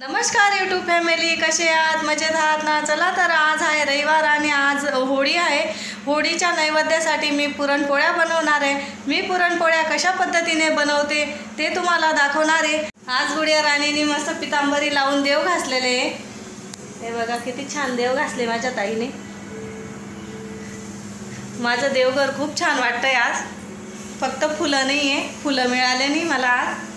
नमस्कार YouTube family, कसे आहात? मजेत आहात ना? चला तर आज आहे रविवार आणि आज होळी आहे. होळीच्या नैवेद्यासाठी मी पुरणपोळ्या बनवणार आहे. मी पुरणपोळ्या कशा पद्धतीने बनवते ते तुम्हाला दाखवणार आहे. आज गुडिया राणीने मस्त पितांबरी लावून देव घासलेले आहे. हे बघा किती छान देव घासले माझ्या ताईने. माझं देवघर खूप छान वाटतंय आज. फक्त फुलं नाही आहे, फुलं मिळाले नाही मला आज.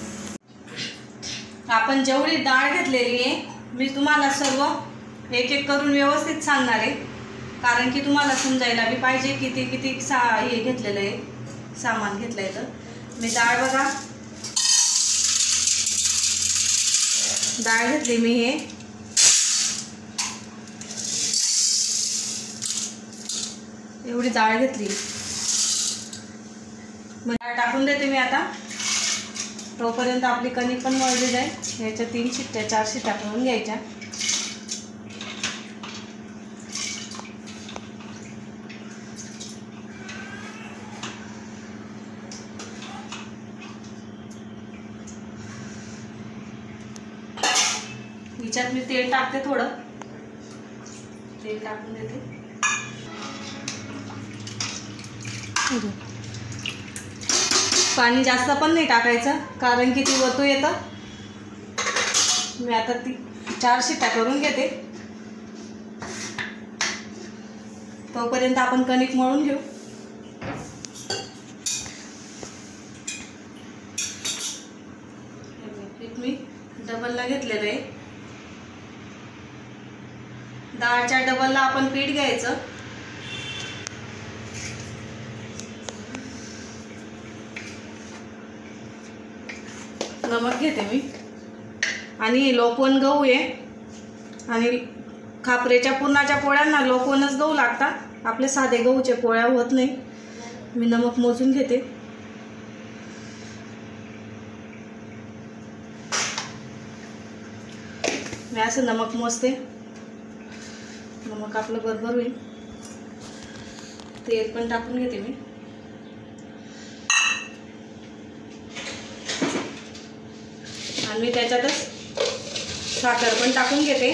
आपण जेवढी डाळ घेतलेली आहे मी तुम्हाला सर्व एक एक करून व्यवस्थित सांगणार आहे, कारण की तुम्हाला समजायला बी पाहिजे किती किती हे घेतलेलं आहे, सामान घेतलं आहे. तर मी डाळ बघा, डाळ घेतली मी हे एवढी डाळ घेतली. मग डाळ टाकून देते मी आता. तोपर्यंत आपली कणिक पण मळली जाईल. याच्या 3 शिट्ट्या 4 शिट्ट्या करून घ्यायच्या. हिच्यात मी तेल टाकते, थोडं तेल टाकून देते. पाणी जास्त पण नाही टाकायचं, कारण की ती वतू येतं. मी आता 4 शिट्ट्या करून घेते. तोपर्यंत आपण कणिक मळून घेऊ. पीठ मी डबलला घेतलेलं आहे. डाळच्या डबलला आपण पीठ घ्यायचं. नमक घेते मी. आणि लोकवन गहू आहे, आणि खापरेच्या पुरणाच्या पोळ्यांना लोकवनच गहू लागतात. आपले साधे गहूचे पोळ्या होत नाही. मी नमक मोजून घेते. मी असं नमक मोजते. नमक आपलं बरोबर होईल. तेल पण टाकून घेते मी. आणि मी त्याच्यातच साखर पण टाकून घेते.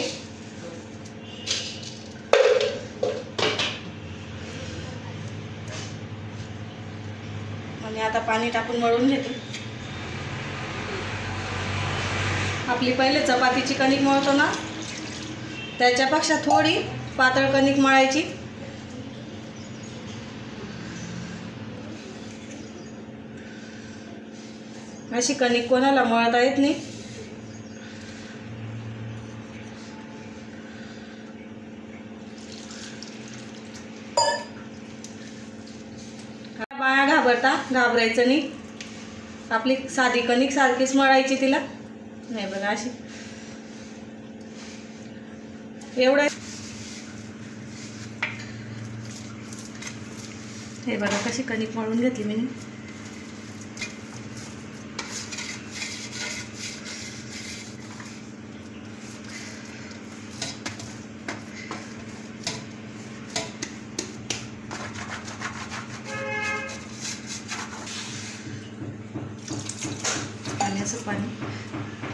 आणि आता पाणी टाकून मळून घेते. आपली पहिले चपातीची कणिक मळतो ना, त्याच्यापेक्षा थोडी पातळ कणिक मळायची. अशी कणिक कोणाला मळता येत नाही. बाया घाबरायचं नाही. आपली साधी कणिक सारखीच मळायची तिला. नाही बघा अशी एवढं. हे बघा कशी कणिक मळून घेतली मी.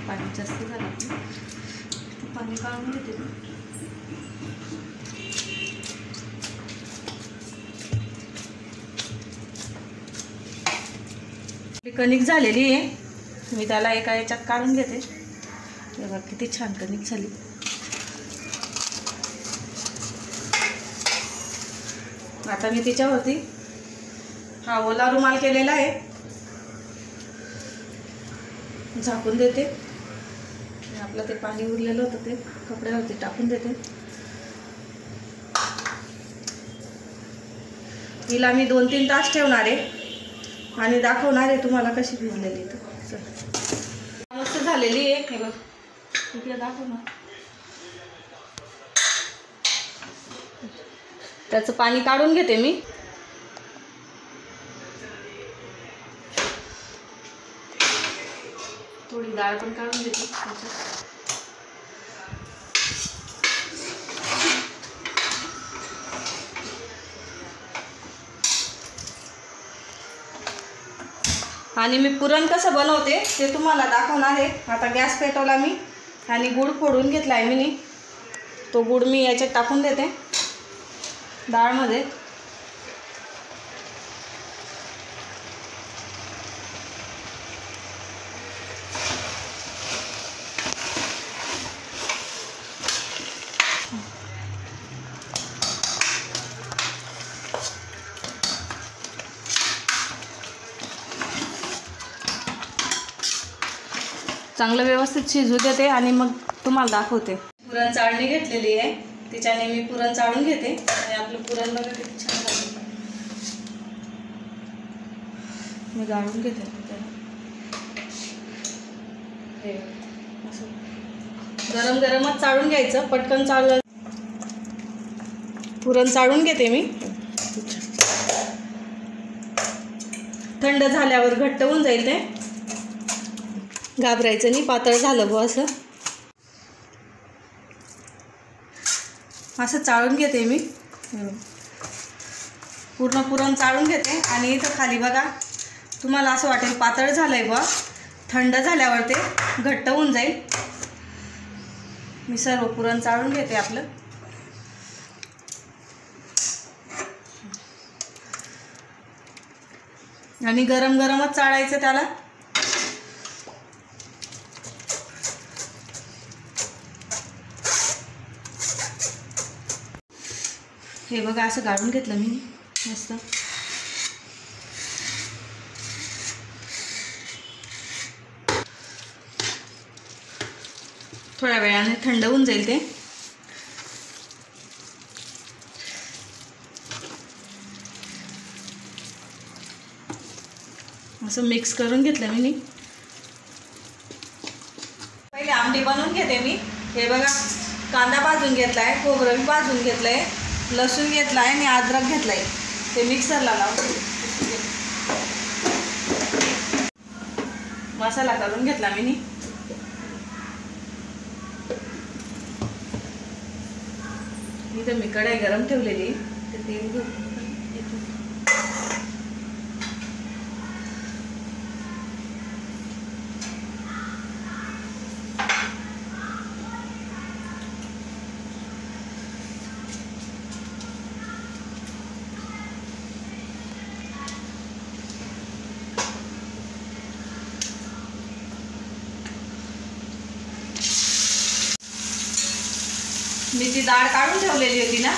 पाणी जास्त झालं पाणी काढून घेते. कणिक झालेली आहे. मी त्याला एका याच्यात काढून घेते. बघा किती छान कणिक झाली. आता मी तिच्यावरती हा ओला रुमाल केलेला आहे, झाकून देते. आपलं ते पाणी उरलेलं होतं ते कपड्यावरती टाकून देते. हिला मी 2-3 तास ठेवणार आहे आणि दाखवणार आहे तुम्हाला कशी भिजलेली. तर मस्त झालेली आहे. हे बघ इकडे दाखव ना. त्याचं पाणी काढून घेते मी. थोडी डाळ पण काढून घेते. आणि मी पुरण कसं बनवते ते तुम्हाला दाखवणार आहे. आता गॅस पेटवला मी आणि गूळ फोडून घेतला आहे मी. तो गूळ मी याच्यात टाकून देते डाळमध्ये. चांगलं व्यवस्थित शिजू देते आणि मग तुम्हाला दाखवते. पुरण चाळणी घेतलेली आहे, तिच्याने मी पुरण चाळून घेते. आणि आपलं पुरण बघा किती छान लागतं. मी गाळून घेते हे असं. गरम गरमच चाळून घ्यायचं, पटकन चाळलं. पुरण चाळून घेते मी. थंड झाल्यावर घट्ट होऊन जाईल ते, घाबरायचं नाही. पातळ झालं बुवा असं चाळून घेते मी. पूर्ण पुरण चाळून घेते. आणि इथं खाली बघा, तुम्हाला असं वाटेल पातळ झालंय बुवा, थंड झाल्यावर ते घट्ट होऊन जाईल. मी सर्व पुरण चाळून घेते आपलं. आणि गरम गरमच चाळायचं त्याला. हे बघा असं गाळून घेतलं मी मस्त. थोड्या वेळाने थंड होऊन जाईल ते. असं मिक्स करून घेतलं मी. पहिले आमटी बनवून घेते मी. हे बघा, कांदा भाजून घेतलाय, खोबरं भाजून घेतलंय, लसूण घेतलाय आणि अद्रक घेतलाय. ते मिक्सरला लावून मसाला करून घेतला मी. इथं मी कढई गरम ठेवलेली, ते तेल घेऊन मी ती डाळ काढून ठेवलेली होती ना,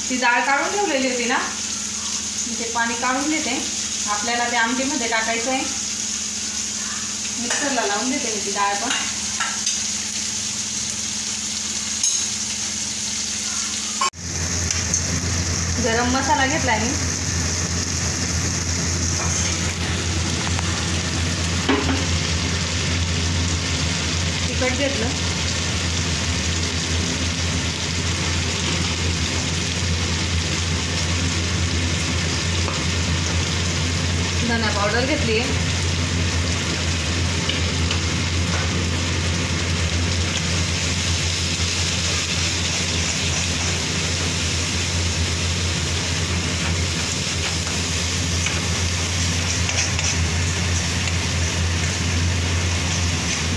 ती डाळ काढून ठेवलेली होती ना, मी ते पाणी काढून घेते. आपल्याला ते आमटीमध्ये टाकायचं आहे. मिक्सरला लावून देते मी ती डाळ पण. गरम मसाला घेतला मी. तिखट घेतलं. धना पावडर घेतली आहे.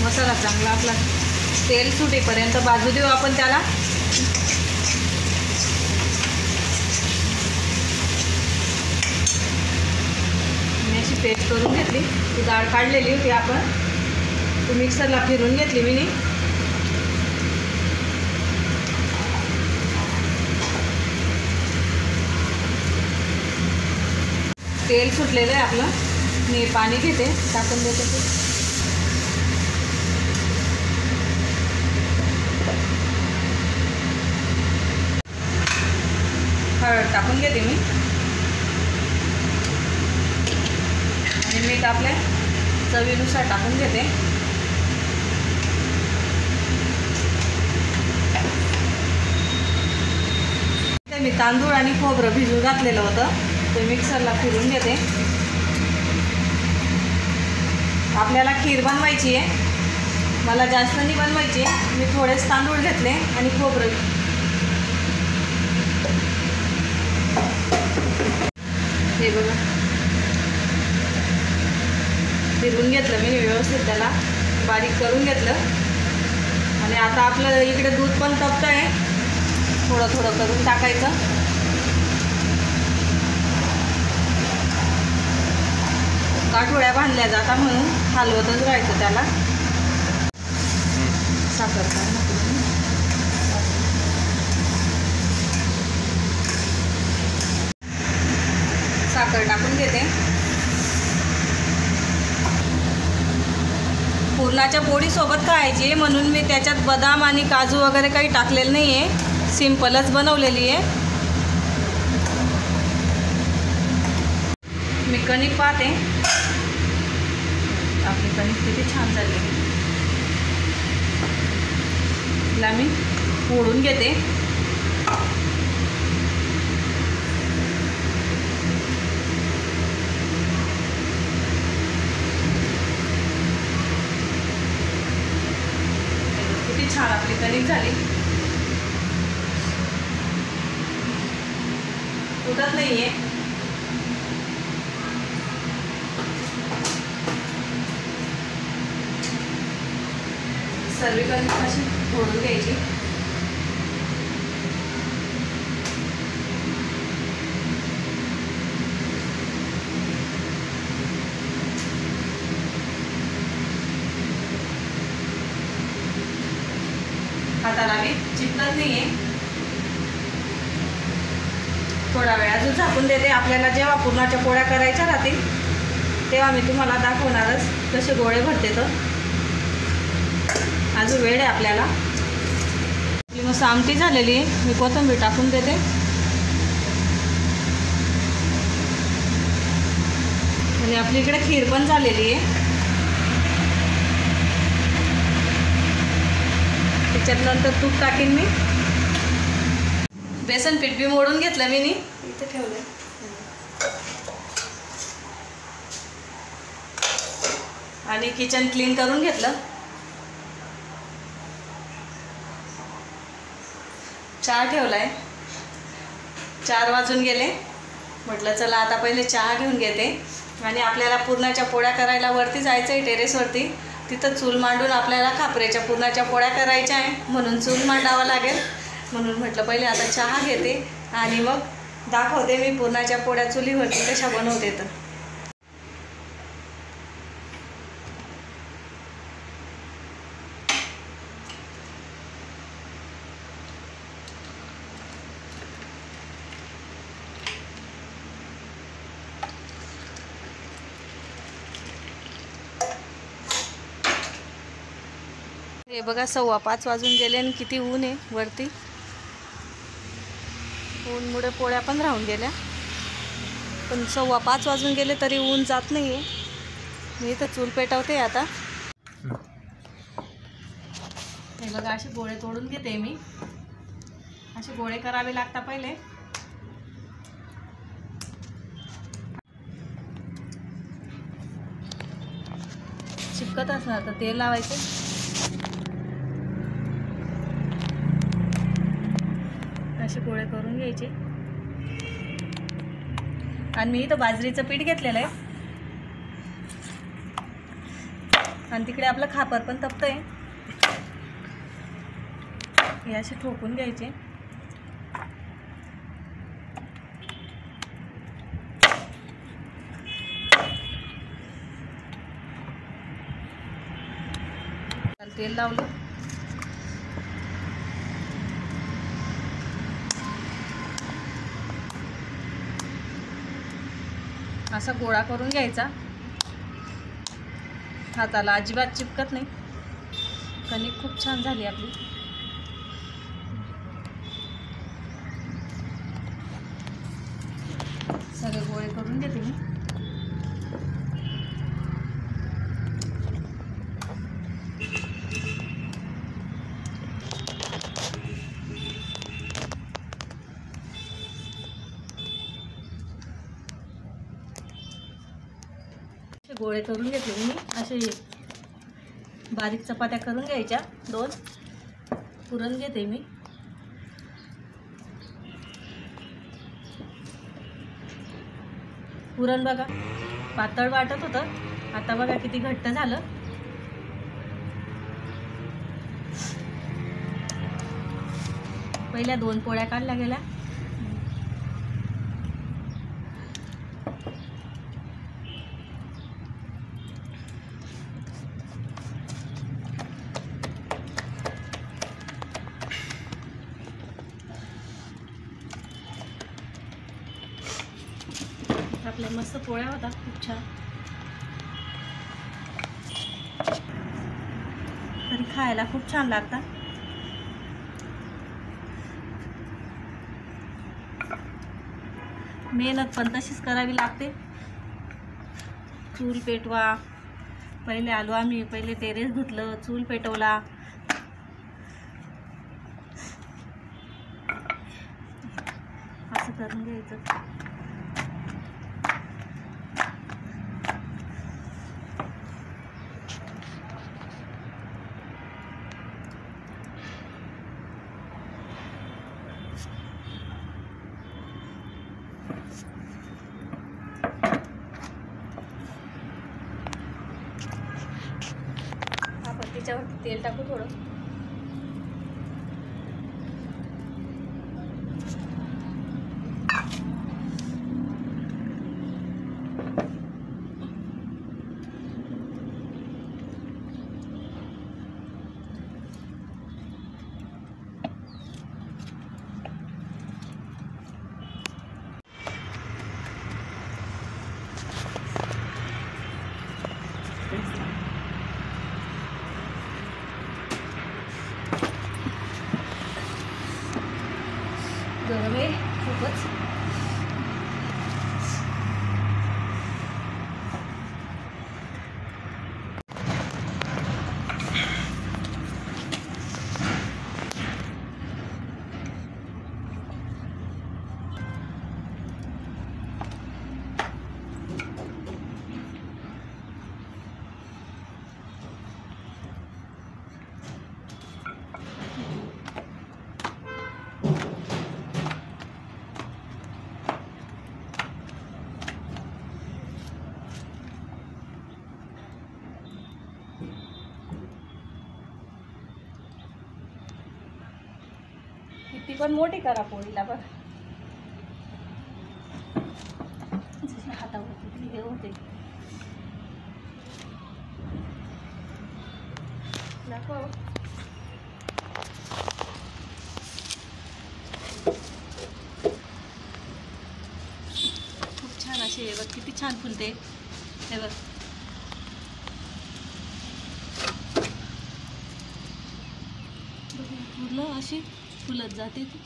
मसाला चांगला आपला तेल सुटेपर्यंत भाजू देऊ आपण त्याला. पेस्ट करून घेतली. ती डाळ काढलेली होती आपण, ती मिक्सरला फिरून घेतली मी. तेल सुटलेलं आहे आपलं. मी पाणी घेते, टाकून देते. हळद टाकून घेते मी. मीठ आपल्या चवीनुसार टाकून घेते. मी तांदूळ आणि खोबरं भिजू घातलेलं होतं, ते मिक्सरला फिरून घेते. आपल्याला खीर बनवायची आहे. मला जास्त नाही बनवायची आहे. मी थोडेच तांदूळ घेतले आणि खोबरं. हे बघा, फिरून घेतलं मी व्यवस्थित, त्याला बारीक करून घेतलं. आणि आता आपलं इकडे दूध पण तपतं आहे, थोडं थोडं करून टाकायचं. गाठोड्या बांधल्या जातात म्हणून हलवतच राहायचं त्याला. साखर टाकून घेते. पुरणाच्या पोळीसोबत खायची म्हणून मी त्याच्यात बदाम आणि काजू वगैरे काही टाकलेलं नाही आहे, सिंपलच बनवलेली आहे. मी कणिक पाहते, आपली कणिक किती छान झाली. तिला मी फोडून घेते. किती छान आपली कणिक झाली, उडत नाहीये. सर्व कणिक अशी फोडून घ्यायची. हाताला मी चिपकत नाहीये. थोडा वेळ अजून झाकून देते. आपल्याला जेव्हा पुरणाच्या पोळ्या करायच्या राहतील तेव्हा मी तुम्हाला दाखवणारच कसे गोळे भरते. तर अजून वेळ आहे आपल्याला. आपली मस्त आमटी झालेली आहे. मी कोथिंबीर टाकून देते. आणि आपली इकडे खीर पण झालेली आहे. त्याच्यात नंतर तूप टाकीन मी. बेसन पीठ बी मोडून घेतलं मी इथे ठेवलं आणि किचन क्लीन करून घेतलं. चहा ठेवलाय. 4 वाजून गेले. म्हटलं चला आता पहिले चहा घेऊन घेते. आणि आपल्याला पुरणाच्या पोळ्या करायला वरती जायचं आहे, टेरेसवरती. तिथं चूल मांडून आपल्याला खापरेच्या पुरणाच्या पोळ्या करायच्या आहे, म्हणून चूल मांडावं लागेल. म्हणून म्हटलं पहिले आता चहा घेते आणि मग दाखवते मी पुरणाच्या पोळ्या चुलीवरती कशा बनवते. तर हे बघा 5:15 वाजून गेले आणि किती ऊन आहे वरती. ऊनमुळे पोळ्या पण राहून गेल्या. पण 5:15 वाजून गेले तरी ऊन जात नाही आहे. मी इथं चूल पेटवते आता. हे बघा असे गोळे तोडून घेते मी. असे गोळे करावे लागतात पहिले. चिपकत असणार तर तेल लावायचं. असे गोळे करून घ्यायचे. आणि मी इथं बाजरीचं पीठ घेतलेलं आहे. आणि तिकडे आपलं खापर पण तपतंय. हे असे ठोकून घ्यायचे. तेल लावलं. असा गोळा करून घ्यायचा. हाताला अजिबात चिपकत नाही. कणिक खूप छान झाली आपली. सगळे गोळे करून घेते मी. गोळे करून घेतले मी. असे बारीक चपात्या करून घ्यायच्या 2. पुरण घेते मी. पुरण बघा पातळ वाटत होतं, आता बघा किती घट्ट झालं. पहिल्या 2 पोळ्या काढल्या गेल्या. आपल्या मस्त पोळ्या होता, खूप छान. तरी खायला खूप छान लागतात. मेहनत पण तशीच करावी लागते. चूल पेटवा. पहिले आलो आम्ही, पहिले टेरेस धुतलं, चूल पेटवला. असं करून घ्यायचं. आपण त्याच्यावरती तेल टाकू थोडं. गरम आहे खूपच. किती पण मोठी करा पोळीला बघ. हातावरती हे होते. दाखव. खूप छान अशी हे बघ, किती छान फुलते हे बघ. पूर्ण अशी फुलत जाते ती.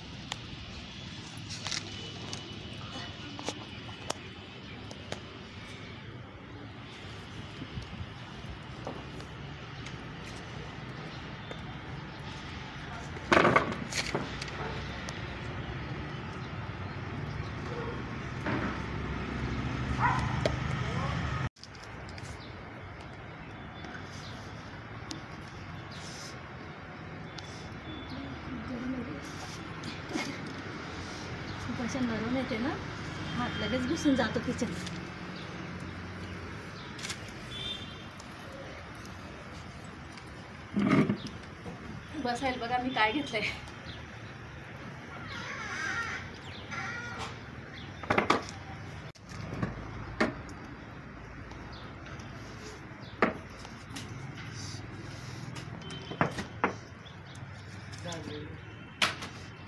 अशा नरम येते ना, हात लगेच घुसून जातो किचन. बसायला बघा मी काय घेतलंय.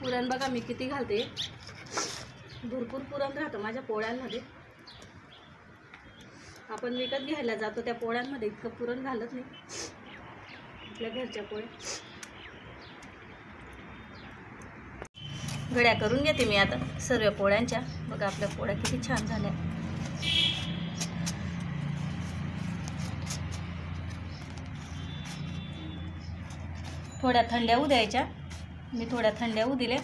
पुरण बघा मी किती घालते. भरपूर पुरण राहतं माझ्या पोळ्यांमध्ये. आपण विकत घ्यायला जातो त्या पोळ्यांमध्ये इतकं पुरण घालत नाही. आपल्या घरच्या पोळ्या घड्या करून घेते मी आता सर्व पोळ्यांच्या. बघा आपल्या पोळ्या किती छान झाल्या. थोड्या थंड्या होऊ द्यायच्या. मी थोड्या थंड्या होऊ दिल्या.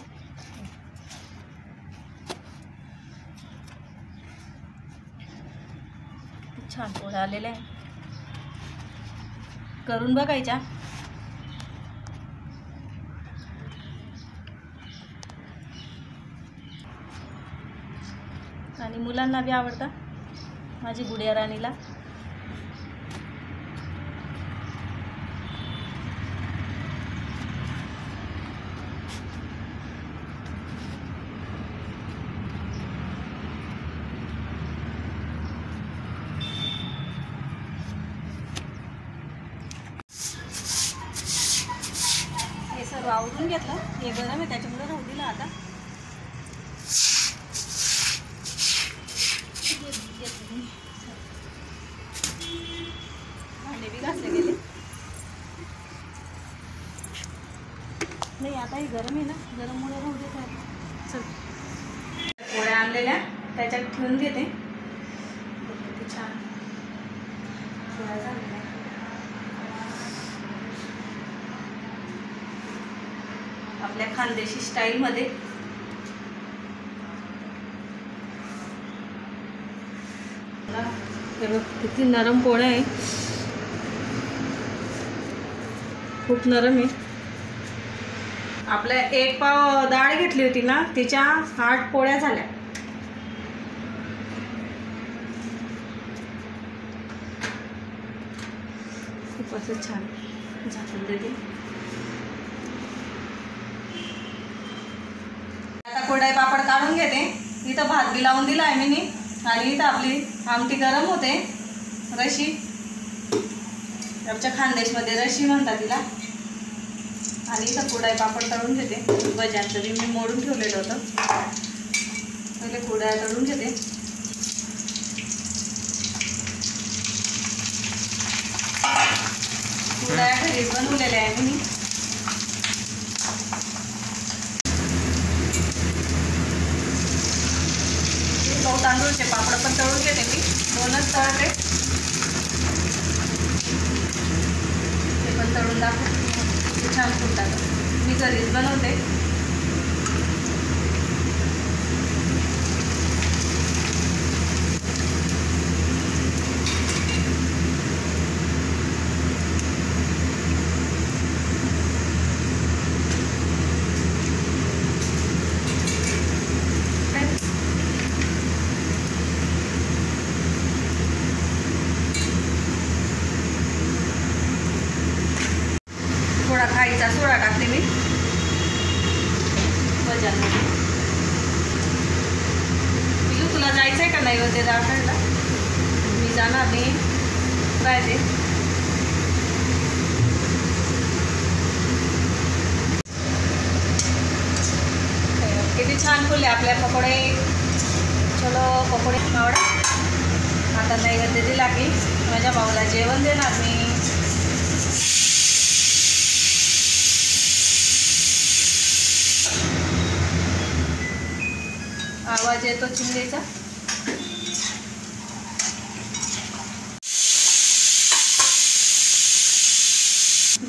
छान पोळ्या आलेल्या आहे. करून बघायच्या. आणि मुलांना बी आवडतं, माझी गुडिया राणीला. आवरून घेतलं. हे गरम आहे त्याच्यामुळे राहू दिलं. आता भांडे बी घासले गेले. नाही आता हे गरम आहे ना, गरममुळे राहू देत. चल पोळ्या आणलेल्या त्याच्यात ठेवून घेते. किती छान पोळ्या झालेल्या. आपल्या खानदेशी स्टाईलमध्ये. हे बघ किती नरम पोळ्या आहे, खूप नरम आहे. आपल्या 1 पाव डाळ घेतली होती ना, तिच्या 8 पोळ्या झाल्या. खूप असं छान झाकून देते. आता कोरडाई पापड काढून घेते. इथं भात बी लावून दिला आहे मी. आणि इथं आपली आमटी गरम होते. रशी, आमच्या खानदेशमध्ये रशी म्हणतात तिला. आणि इथं कोरडाई पापड तळून घेते. भज्यांचं बी मी मोडून ठेवलेलं होतं. पहिले कोरड्या तळून घेते. कोरड्या घरी बनवलेल्या आहे मी. तांदूळचे पापड पण तळून घेते मी. 2च तळते. ते पण तळून दाखवते. छान फुलतात. मी घरीच बनवते. थोडा खायचा सोडा टाकते मी भज्यांमध्ये. पिलू तुला जायचं आहे का नैवेद्य दाखवायला? मी जाणार नाही. राहते. किती छान फुलले आपल्या पकोडे. चलो पकोडे आवडा. आता नैवेद्य दिला की माझ्या भाऊला जेवण देणार मी. आवाज येतो चिंगेचा.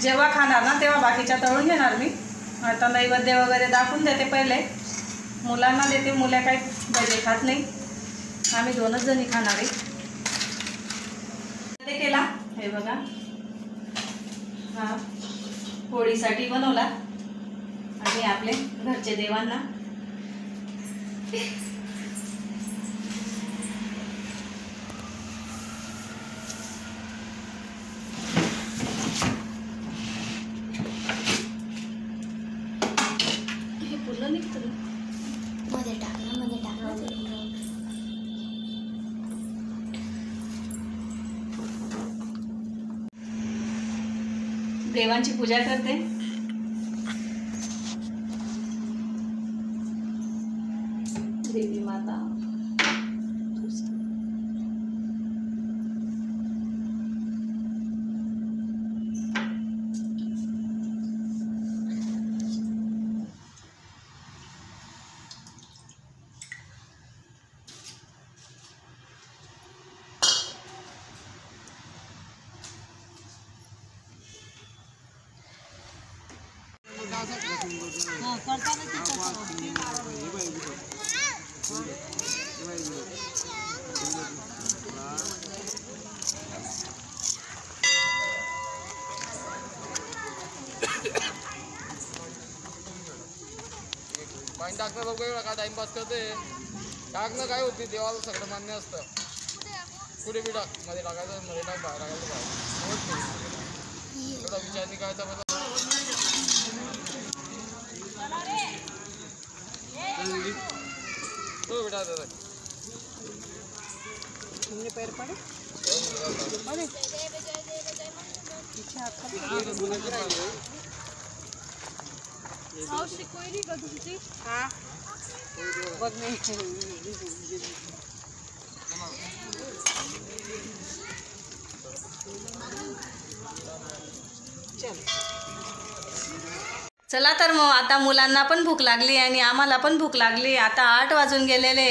जेव्हा खाणार ना तेव्हा बाकीच्या तळून घेणार मी. आता नैवेद्य वगैरे दाखवून देते. पहिले मुलांना देते. मुलं काही भजे खात नाही. आम्ही 2च जणी खाणार आहे. ते केला हे बघा. हा होळीसाठी बनवला. आणि आपले घरचे देवांना. हे पूर्ण निघतं मध्ये टाकलं. देवांची पूजा करते. देवी माता. पाणी टाकणं लोक एवढा काय टाइमपास करते. टाकणं काय होती देवाला सगळं मान्य असतं. कुठे बी टाक. मध्ये टाकायचं मध्ये टाक. बाहेर टाकायचं बाहेर. एवढा विचार नाही करायचा. हो बेटा पैर पडे. बघ नाही चला तर मग आता मुलांना पण भूक लागली आणि आम्हाला पण भूक लागली. आता 8 वाजून गेलेले.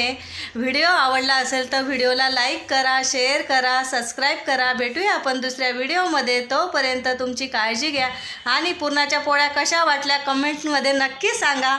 व्हिडिओ आवडला असेल तर व्हिडिओला लाईक करा, शेअर करा, सबस्क्राईब करा. भेटूया आपण दुसऱ्या व्हिडिओमध्ये. तोपर्यंत तुमची काळजी घ्या आणि पुरणाच्या पोळ्या कशा वाटल्या कमेंटमध्ये नक्की सांगा.